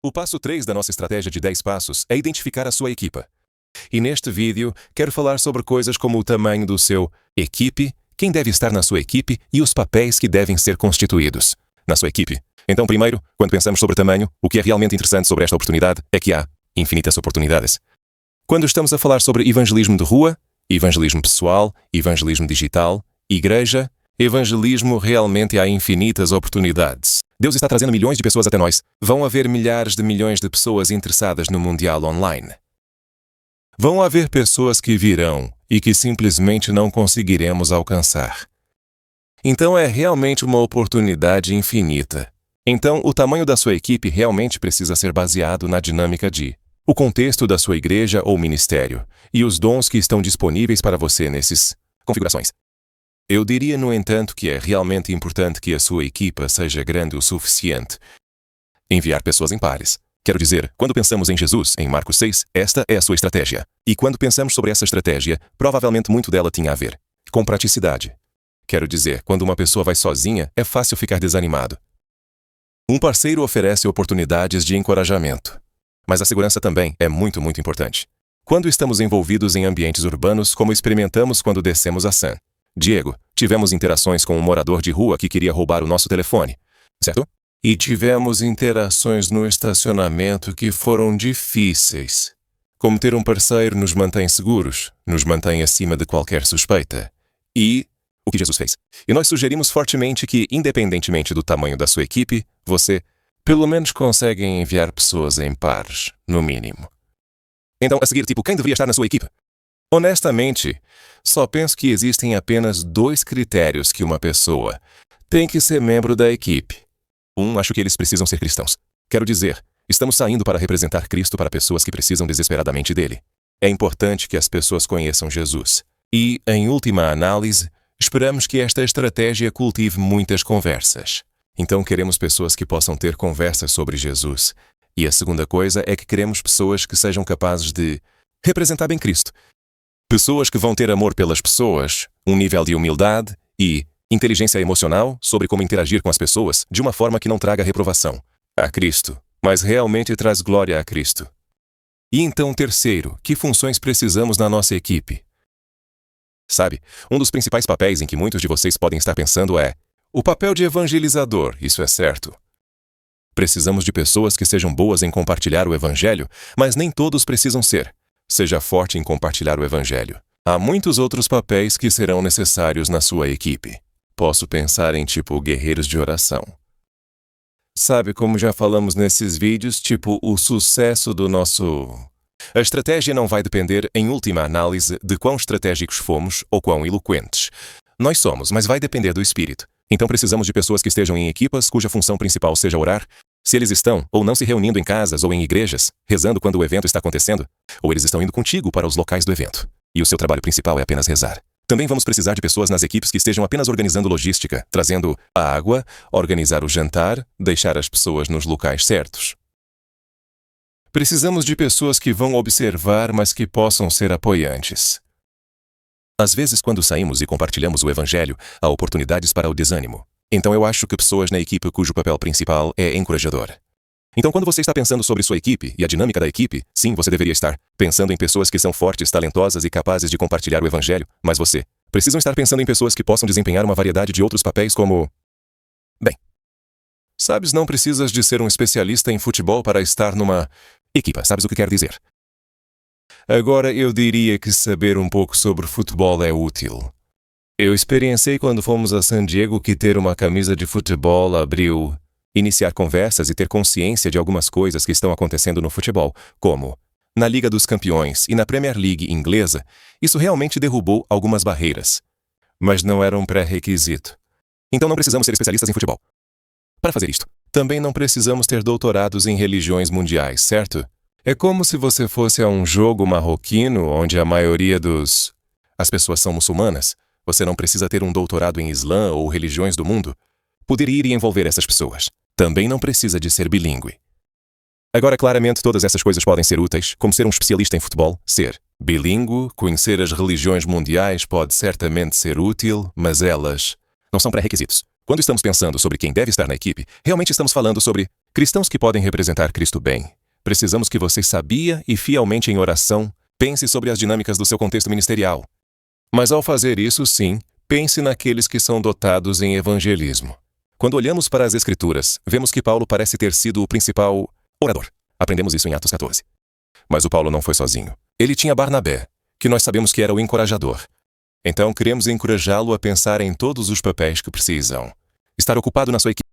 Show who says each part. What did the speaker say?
Speaker 1: O passo 3 da nossa estratégia de 10 passos é identificar a sua equipa. E neste vídeo, quero falar sobre coisas como o tamanho do seu equipe, quem deve estar na sua equipe e os papéis que devem ser constituídos na sua equipe. Então, primeiro, quando pensamos sobre tamanho, o que é realmente interessante sobre esta oportunidade é que há infinitas oportunidades. Quando estamos a falar sobre evangelismo de rua, evangelismo pessoal, evangelismo digital, igreja, evangelismo, realmente há infinitas oportunidades. Deus está trazendo milhões de pessoas até nós. Vão haver milhares de milhões de pessoas interessadas no Mundial Online. Vão haver pessoas que virão e que simplesmente não conseguiremos alcançar. Então é realmente uma oportunidade infinita. Então o tamanho da sua equipe realmente precisa ser baseado na dinâmica de o contexto da sua igreja ou ministério e os dons que estão disponíveis para você nessas configurações. Eu diria, no entanto, que é realmente importante que a sua equipa seja grande o suficiente. Enviar pessoas em pares. Quero dizer, quando pensamos em Jesus, em Marcos 6, esta é a sua estratégia. E quando pensamos sobre essa estratégia, provavelmente muito dela tinha a ver com praticidade. Quero dizer, quando uma pessoa vai sozinha, é fácil ficar desanimado. Um parceiro oferece oportunidades de encorajamento. Mas a segurança também é muito importante. Quando estamos envolvidos em ambientes urbanos, como experimentamos quando descemos a San Diego, tivemos interações com um morador de rua que queria roubar o nosso telefone, certo? E tivemos interações no estacionamento que foram difíceis. Como ter um parceiro nos mantém seguros, nos mantém acima de qualquer suspeita. E o que Jesus fez. E nós sugerimos fortemente que, independentemente do tamanho da sua equipe, você pelo menos consegue enviar pessoas em pares, no mínimo. Então, a seguir, quem deveria estar na sua equipe? Honestamente, só penso que existem apenas 2 critérios que uma pessoa tem que ser membro da equipe. Acho que eles precisam ser cristãos. Quero dizer, estamos saindo para representar Cristo para pessoas que precisam desesperadamente dele. É importante que as pessoas conheçam Jesus. E, em última análise, esperamos que esta estratégia cultive muitas conversas. Então queremos pessoas que possam ter conversas sobre Jesus. E a segunda coisa é que queremos pessoas que sejam capazes de representar bem Cristo. Pessoas que vão ter amor pelas pessoas, um nível de humildade e inteligência emocional sobre como interagir com as pessoas de uma forma que não traga reprovação a Cristo, mas realmente traz glória a Cristo. E então, terceiro, que funções precisamos na nossa equipe? Sabe, um dos principais papéis em que muitos de vocês podem estar pensando é o papel de evangelizador, isso é certo. Precisamos de pessoas que sejam boas em compartilhar o evangelho, mas nem todos precisam ser. Seja forte em compartilhar o evangelho. Há muitos outros papéis que serão necessários na sua equipe. Posso pensar em guerreiros de oração. Sabe, como já falamos nesses vídeos, o sucesso do nosso... A estratégia não vai depender, em última análise, de quão estratégicos fomos ou quão eloquentes. Nós somos, mas vai depender do espírito. Então precisamos de pessoas que estejam em equipas cuja função principal seja orar. Se eles estão ou não se reunindo em casas ou em igrejas, rezando quando o evento está acontecendo, ou eles estão indo contigo para os locais do evento, e o seu trabalho principal é apenas rezar. Também vamos precisar de pessoas nas equipes que estejam apenas organizando logística, trazendo a água, organizar o jantar, deixar as pessoas nos locais certos. Precisamos de pessoas que vão observar, mas que possam ser apoiantes. Às vezes, quando saímos e compartilhamos o evangelho, há oportunidades para o desânimo. Então eu acho que pessoas na equipe cujo papel principal é encorajador. Então quando você está pensando sobre sua equipe e a dinâmica da equipe, sim, você deveria estar pensando em pessoas que são fortes, talentosas e capazes de compartilhar o evangelho, mas você precisa estar pensando em pessoas que possam desempenhar uma variedade de outros papéis como... Bem, sabes, não precisas de ser um especialista em futebol para estar numa equipa, sabes o que quero dizer? Agora eu diria que saber um pouco sobre futebol é útil. Eu experienciei quando fomos a San Diego que ter uma camisa de futebol abriu... Iniciar conversas e ter consciência de algumas coisas que estão acontecendo no futebol, como na Liga dos Campeões e na Premier League inglesa, isso realmente derrubou algumas barreiras. Mas não era um pré-requisito. Então não precisamos ser especialistas em futebol. Para fazer isto, também não precisamos ter doutorados em religiões mundiais, certo? É como se você fosse a um jogo marroquino onde a maioria as pessoas são muçulmanas. Você não precisa ter um doutorado em Islã ou religiões do mundo. Poderia ir e envolver essas pessoas. Também não precisa de ser bilíngue. Agora, claramente, todas essas coisas podem ser úteis, como ser um especialista em futebol, ser bilíngue, conhecer as religiões mundiais pode certamente ser útil, mas elas não são pré-requisitos. Quando estamos pensando sobre quem deve estar na equipe, realmente estamos falando sobre Cristãos que podem representar Cristo bem, precisamos que você sabia e fielmente em oração pense sobre as dinâmicas do seu contexto ministerial. Mas ao fazer isso, sim, pense naqueles que são dotados em evangelismo. Quando olhamos para as Escrituras, vemos que Paulo parece ter sido o principal orador. Aprendemos isso em Atos 14. Mas o Paulo não foi sozinho. Ele tinha Barnabé, que nós sabemos que era o encorajador. Então, queremos encorajá-lo a pensar em todos os papéis que precisam. Estar ocupado na sua equipe.